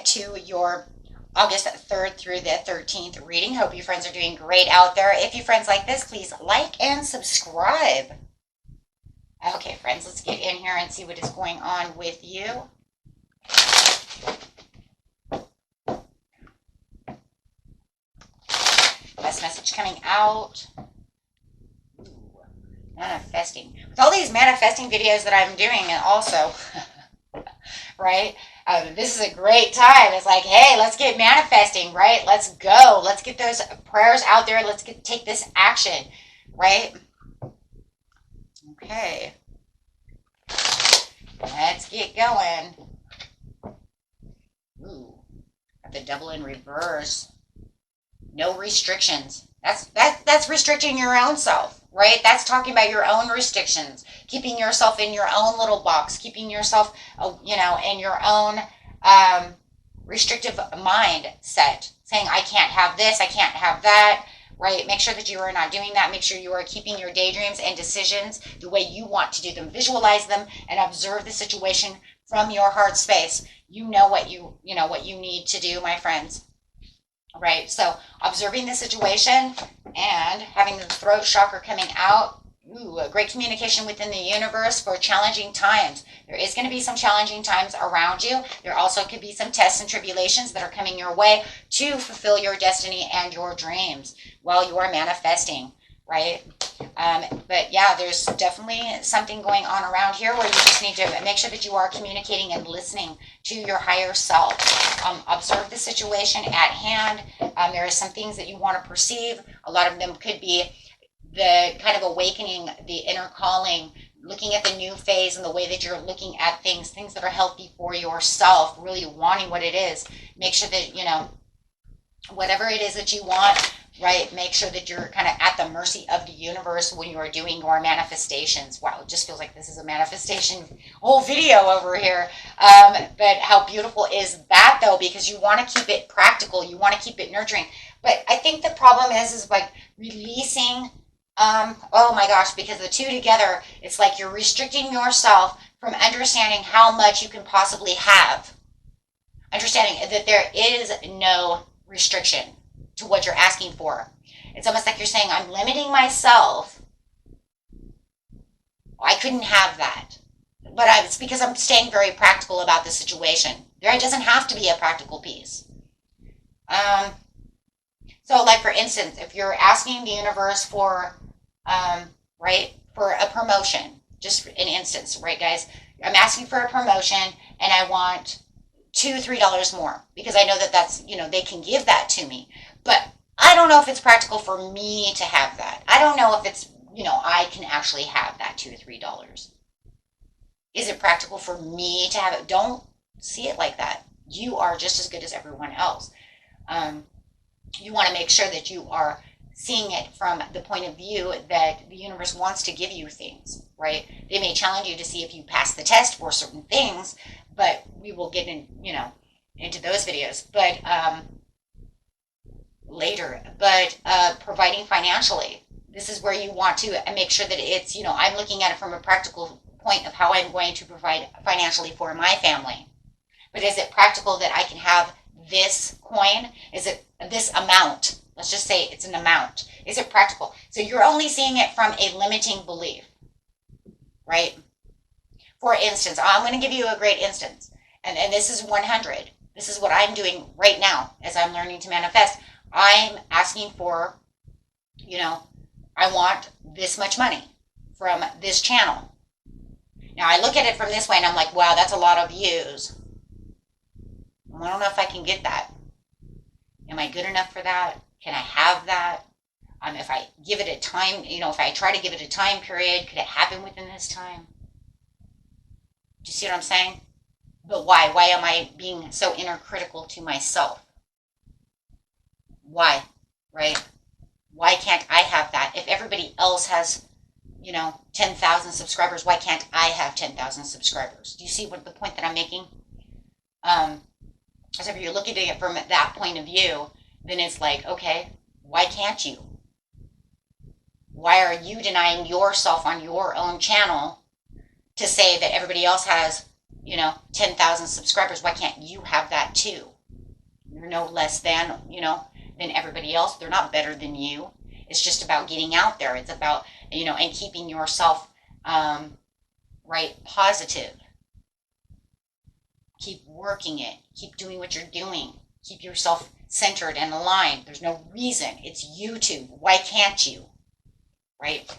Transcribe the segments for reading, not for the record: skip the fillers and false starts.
to your August 3rd through the 13th reading. Hope you friends are doing great out there. If you friends like this, please like and subscribe. Okay, friends, let's get in here and see what is going on with you. Best message coming out. Ooh, manifesting. With all these manifesting videos that I'm doing, and also, right? This is a great time. It's like, hey, let's get manifesting, right? Let's go. Let's get those prayers out there. Let's take this action, right? Okay. Let's get going. Ooh, got the double in reverse. No restrictions. That's restricting your own self, right? That's talking about your own restrictions, keeping yourself in your own little box, keeping yourself, in your own restrictive mindset, saying, I can't have this, I can't have that, right? Make sure that you are not doing that. Make sure you are keeping your daydreams and decisions the way you want to do them. Visualize them and observe the situation from your heart space. You know what you need to do, my friends. Right, so observing the situation and having the throat chakra coming out. Ooh, a great communication within the universe for challenging times. There is going to be some challenging times around you. There also could be some tests and tribulations that are coming your way to fulfill your destiny and your dreams while you are manifesting, right? But yeah, there's definitely something going on around here where you just need to make sure that you are communicating and listening to your higher self. Observe the situation at hand. There are some things that you want to perceive. A lot of them could be the kind of awakening, the inner calling, looking at the new phase and the way that you're looking at things that are healthy for yourself, really wanting what it is. Make sure that, whatever it is that you want, right, make sure that you're kind of at the mercy of the universe when you are doing your manifestations. Wow, it just feels like this is a manifestation whole video over here. But how beautiful is that, though, because you want to keep it practical. You want to keep it nurturing. But I think the problem is like releasing, oh my gosh, because the two together, it's like you're restricting yourself from understanding how much you can possibly have. Understanding that there is no restriction to what you're asking for. It's almost like you're saying, I'm limiting myself. I couldn't have that. But it's because I'm staying very practical about the situation. There doesn't have to be a practical piece. So like for instance, if you're asking the universe for, for a promotion, just an instance, right guys? I'm asking for a promotion and I want $2, $3 more because I know that that's, they can give that to me. But I don't know if it's practical for me to have that. I don't know if it's, I can actually have that $2 or $3. Is it practical for me to have it? Don't see it like that. You are just as good as everyone else. You want to make sure that you are seeing it from the point of view that the universe wants to give you things, right? They may challenge you to see if you pass the test for certain things, but we will get in, into those videos. But later, but providing financially, this is where you want to make sure that it's, I'm looking at it from a practical point of how I'm going to provide financially for my family. But is it practical that I can have this coin? Is it this amount? Let's just say it's an amount. Is it practical? So you're only seeing it from a limiting belief, right? For instance, I'm going to give you a great instance, and this is 100. This is what I'm doing right now as I'm learning to manifest. I'm asking for, I want this much money from this channel. Now I look at it from this way and I'm like, wow, that's a lot of views. I don't know if I can get that. Am I good enough for that? Can I have that? If I give it a time, if I try to give it a time period, could it happen within this time? Do you see what I'm saying? But why? Why am I being so inner critical to myself? Why? Right? Why can't I have that? If everybody else has, 10,000 subscribers, why can't I have 10,000 subscribers? Do you see what the point that I'm making? So if you're looking at it from that point of view, then it's like, okay, why can't you? Why are you denying yourself on your own channel to say that everybody else has, 10,000 subscribers? Why can't you have that too? You're no less than, than everybody else. They're not better than you. It's just about getting out there. It's about, and keeping yourself, right, positive. Keep working it. Keep doing what you're doing. Keep yourself centered and aligned. There's no reason. It's YouTube. Why can't you? Right?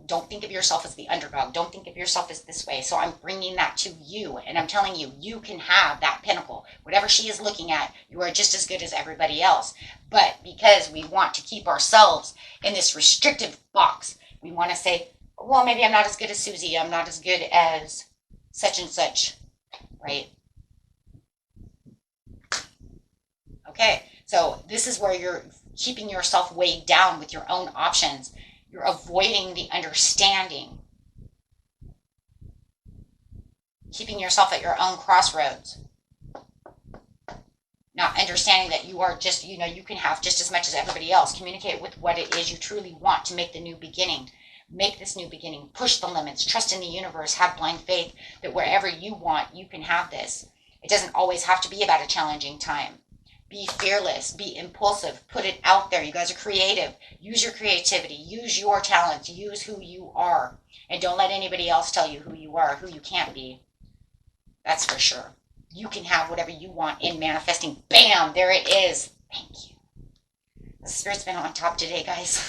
Don't think of yourself as the underdog. Don't think of yourself as this way. So I'm bringing that to you, and I'm telling you, you can have that pinnacle. Whatever she is looking at, you are just as good as everybody else. But because we want to keep ourselves in this restrictive box, we want to say, well, maybe I'm not as good as Susie. I'm not as good as such and such, right? Okay, so this is where you're keeping yourself weighed down with your own options. You're avoiding the understanding. Keeping yourself at your own crossroads. Not understanding that you are just, you can have just as much as everybody else. Communicate with what it is you truly want to make the new beginning. Make this new beginning. Push the limits. Trust in the universe. Have blind faith that wherever you want, you can have this. It doesn't always have to be about a challenging time. Be fearless, be impulsive, put it out there. You guys are creative. Use your creativity, use your talents, use who you are. And don't let anybody else tell you who you are, who you can't be. That's for sure. You can have whatever you want in manifesting. Bam, there it is. Thank you. The spirit's been on top today, guys.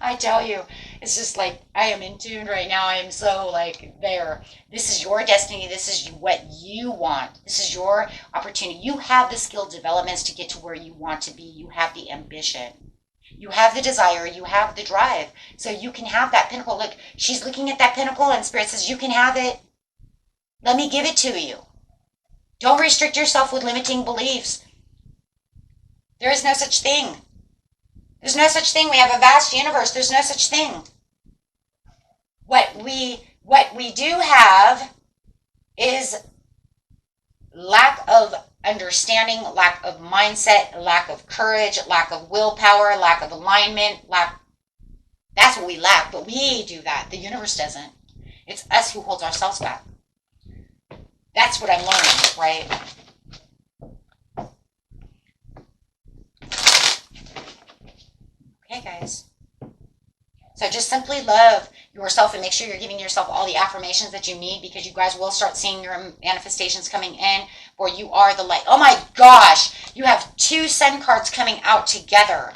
I tell you, it's just like I am in tune right now. I am so like there. This is your destiny. This is what you want. This is your opportunity. You have the skill developments to get to where you want to be. You have the ambition. You have the desire. You have the drive. So you can have that pinnacle. Look, she's looking at that pinnacle and Spirit says, you can have it. Let me give it to you. Don't restrict yourself with limiting beliefs. There is no such thing. There's no such thing. We have a vast universe. There's no such thing. What we do have is lack of understanding, lack of mindset, lack of courage, lack of willpower, lack of alignment, that's what we lack, but we do that. The universe doesn't. It's us who holds ourselves back. That's what I'm learning, right? Okay, guys. So just simply love yourself and make sure you're giving yourself all the affirmations that you need, because you guys will start seeing your manifestations coming in, for you are the light. Oh my gosh, you have 2 sun cards coming out together.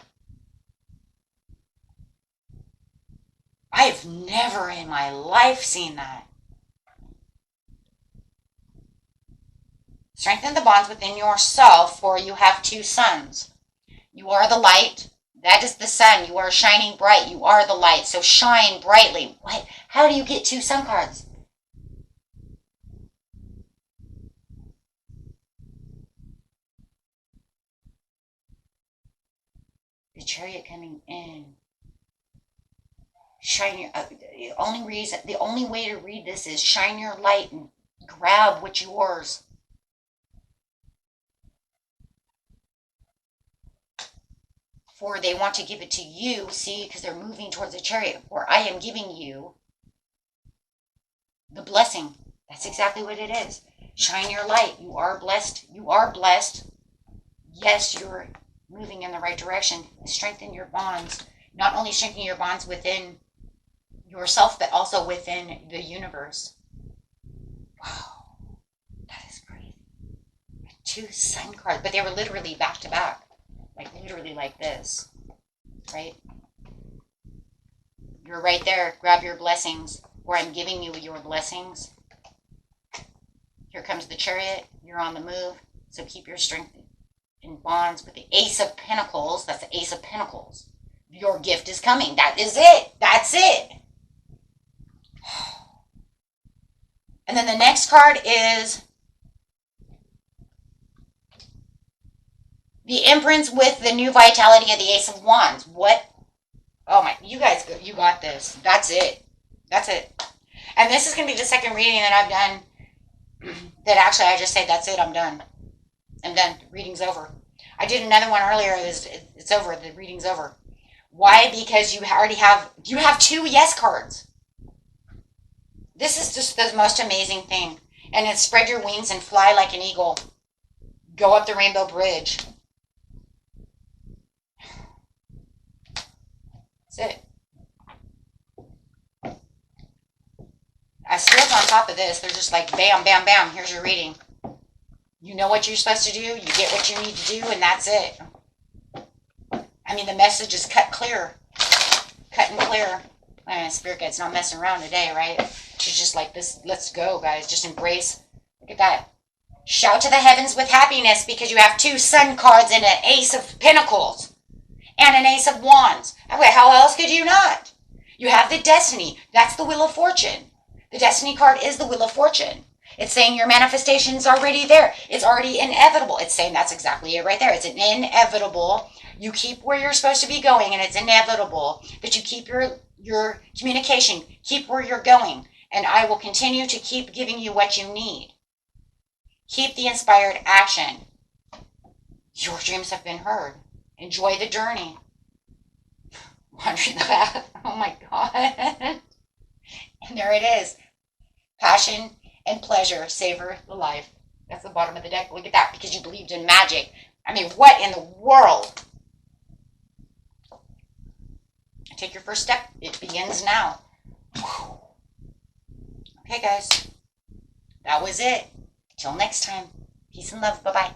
I've never in my life seen that. Strengthen the bonds within yourself, for you have 2 suns. You are the light. That is the sun. You are shining bright. You are the light. So shine brightly. What? How do you get 2 sun cards? The Chariot coming in. Shine your. The only way to read this is shine your light and grab what's yours. For they want to give it to you, see, because they're moving towards the Chariot. For I am giving you the blessing. That's exactly what it is. Shine your light. You are blessed. You are blessed. Yes, you're moving in the right direction. Strengthen your bonds. Not only strengthen your bonds within yourself, but also within the universe. Wow. That is crazy. 2 sun cards. But they were literally back to back. Like literally like this, right? You're right there. Grab your blessings, or I'm giving you your blessings. Here comes the Chariot. You're on the move. So keep your strength in bonds with the Ace of Pentacles. That's the Ace of Pentacles. Your gift is coming. That is it. That's it. And then the next card is the Empress with the new vitality of the Ace of Wands. What? Oh my, you guys, you got this. That's it. That's it. And this is going to be the second reading that I've done. That actually I just said, that's it, I'm done. I'm done. The reading's over. I did another one earlier. It's over. The reading's over. Why? Because you have 2 yes cards. This is just the most amazing thing. And then spread your wings and fly like an eagle. Go up the rainbow bridge. That's it. I still on top of this. They're just like bam, bam, bam. Here's your reading. You know what you're supposed to do. You get what you need to do, and that's it. I mean, the message is cut clear. Cut and clear. Spirit guide's not messing around today, right? She's just like this. Let's go, guys. Just embrace. Look at that. Shout to the heavens with happiness because you have 2 sun cards and an ace of pentacles and an ace of wands. How else could you not? You have the destiny. That's the wheel of fortune. The destiny card is the wheel of fortune. It's saying your manifestation is already there. It's already inevitable. It's saying that's exactly it right there. It's an inevitable. You keep where you're supposed to be going, and it's inevitable that you keep your communication. Keep where you're going, and I will continue to keep giving you what you need. Keep the inspired action. Your dreams have been heard. Enjoy the journey. Wondering that. Oh my God. And there it is. Passion and pleasure savor the life. That's the bottom of the deck. Look at that, because you believed in magic. I mean, what in the world? Take your first step. It begins now. Okay, guys. That was it. Till next time. Peace and love. Bye-bye.